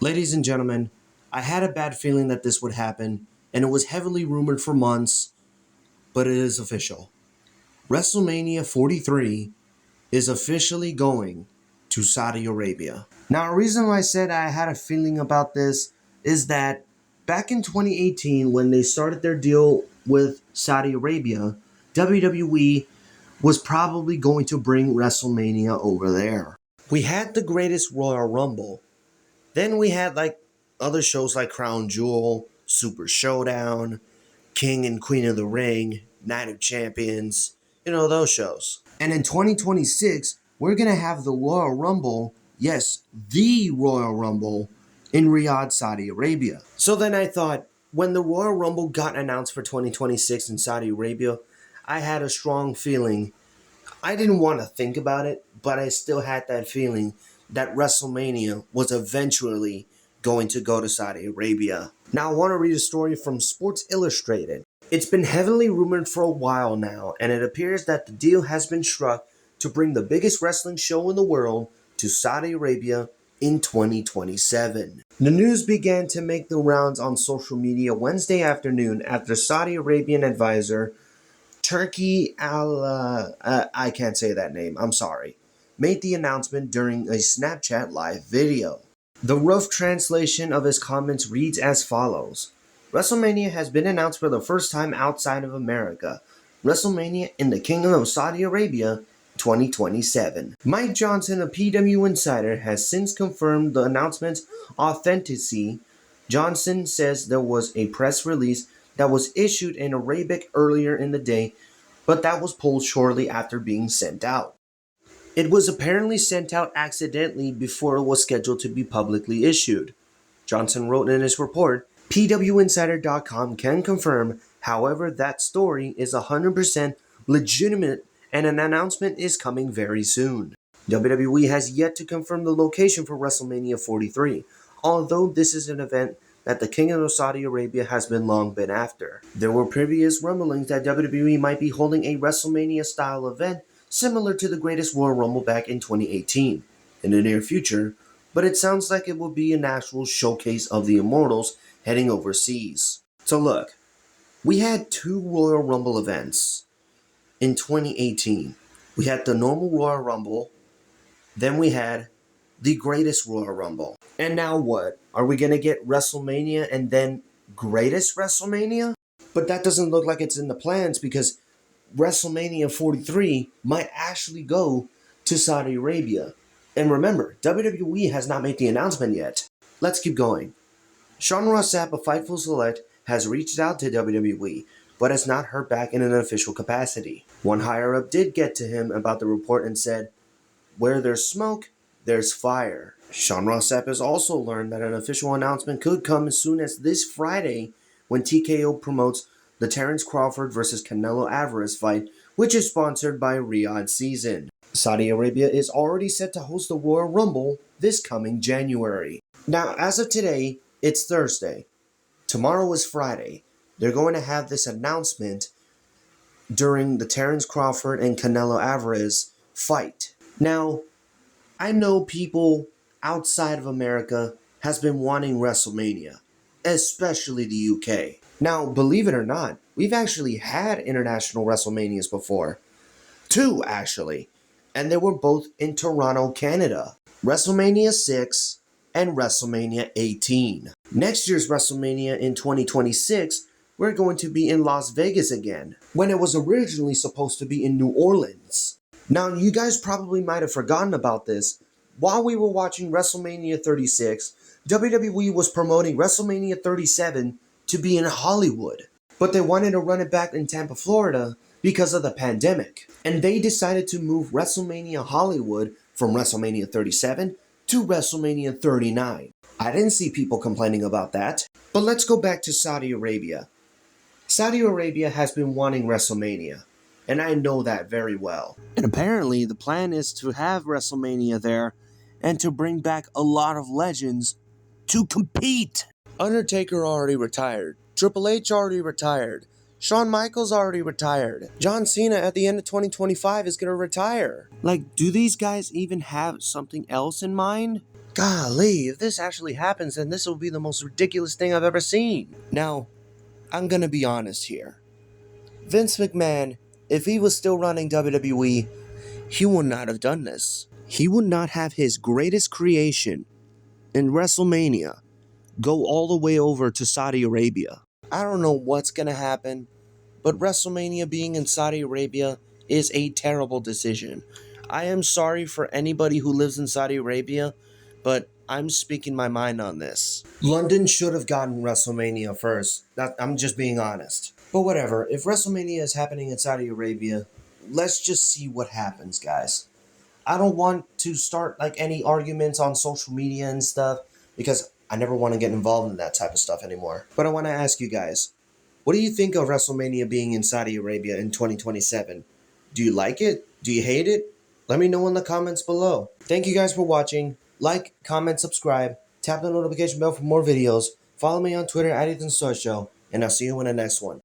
Ladies and gentlemen, I had a bad feeling that this would happen, and it was heavily rumored for months, but it is official. WrestleMania 43 is officially going to Saudi Arabia. Now, a reason why I said I had a feeling about this is that back in 2018, when they started their deal with Saudi Arabia, WWE was probably going to bring WrestleMania over there. We had the greatest Royal Rumble. Then we had other shows like Crown Jewel, Super Showdown, King and Queen of the Ring, Night of Champions, those shows. And in 2026, we're going to have the Royal Rumble, yes, the Royal Rumble, in Riyadh, Saudi Arabia. So then I thought, when the Royal Rumble got announced for 2026 in Saudi Arabia, I had a strong feeling. I didn't want to think about it, but I still had that feeling that WrestleMania was eventually going to go to Saudi Arabia. Now I want to read a story from Sports Illustrated. It's been heavily rumored for a while now, and it appears that the deal has been struck to bring the biggest wrestling show in the world to Saudi Arabia in 2027. The news began to make the rounds on social media Wednesday afternoon after Saudi Arabian advisor Turkey I can't say that name, I'm sorry, made the announcement during a Snapchat live video. The rough translation of his comments reads as follows. WrestleMania has been announced for the first time outside of America. WrestleMania in the Kingdom of Saudi Arabia 2027. Mike Johnson, a PW insider, has since confirmed the announcement's authenticity. Johnson says there was a press release that was issued in Arabic earlier in the day, but that was pulled shortly after being sent out. It was apparently sent out accidentally before it was scheduled to be publicly issued. Johnson wrote in his report, PWInsider.com can confirm, however, that story is 100% legitimate and an announcement is coming very soon. WWE has yet to confirm the location for WrestleMania 43, although this is an event that the Kingdom of Saudi Arabia has long been after. There were previous rumblings that WWE might be holding a WrestleMania-style event similar to the Greatest Royal Rumble back in 2018 in the near future, but it sounds like it will be an actual showcase of the Immortals heading overseas. So look, we had two Royal Rumble events in 2018. We had the normal Royal Rumble, then we had the Greatest Royal Rumble. And now what? Are we going to get WrestleMania and then Greatest WrestleMania? But that doesn't look like it's in the plans because WrestleMania 43 might actually go to Saudi Arabia. And remember, WWE has not made the announcement yet. Let's keep going. Sean Ross Sapp of Fightful Select has reached out to WWE, but has not heard back in an official capacity. One higher-up did get to him about the report and said, "Where there's smoke, there's fire." Sean Ross Sapp has also learned that an official announcement could come as soon as this Friday when TKO promotes the Terrence Crawford vs. Canelo Alvarez fight, which is sponsored by Riyadh Season. Saudi Arabia is already set to host the Royal Rumble this coming January. Now, as of today, it's Thursday. Tomorrow is Friday. They're going to have this announcement during the Terrence Crawford and Canelo Alvarez fight. Now, I know people outside of America has been wanting WrestleMania, especially the UK. Now, believe it or not, we've actually had international WrestleManias before. Two, actually. And they were both in Toronto, Canada. WrestleMania 6 and WrestleMania 18. Next year's WrestleMania in 2026, we're going to be in Las Vegas again, when it was originally supposed to be in New Orleans. Now, you guys probably might have forgotten about this. While we were watching WrestleMania 36, WWE was promoting WrestleMania 37 to be in Hollywood. But they wanted to run it back in Tampa, Florida because of the pandemic. And they decided to move WrestleMania Hollywood from WrestleMania 37 to WrestleMania 39. I didn't see people complaining about that. But let's go back to Saudi Arabia. Saudi Arabia has been wanting WrestleMania, and I know that very well. And apparently the plan is to have WrestleMania there and to bring back a lot of legends to compete. Undertaker already retired. Triple H already retired. Shawn Michaels already retired. John Cena at the end of 2025 is going to retire. Do these guys even have something else in mind? Golly, if this actually happens, then this will be the most ridiculous thing I've ever seen. Now, I'm gonna be honest here. Vince McMahon, if he was still running WWE, he would not have done this. He would not have his greatest creation in WrestleMania go all the way over to Saudi Arabia. I don't know what's gonna happen, but WrestleMania being in Saudi Arabia is a terrible decision. I am sorry for anybody who lives in Saudi Arabia, but I'm speaking my mind on this. London should have gotten WrestleMania first. I'm just being honest. But whatever, if WrestleMania is happening in Saudi Arabia, let's just see what happens, guys. I don't want to start like any arguments on social media and stuff because I never want to get involved in that type of stuff anymore. But I want to ask you guys, what do you think of WrestleMania being in Saudi Arabia in 2027? Do you like it? Do you hate it? Let me know in the comments below. Thank you guys for watching. Like, comment, subscribe, tap the notification bell for more videos. Follow me on Twitter at EthanSoyShow, and I'll see you in the next one.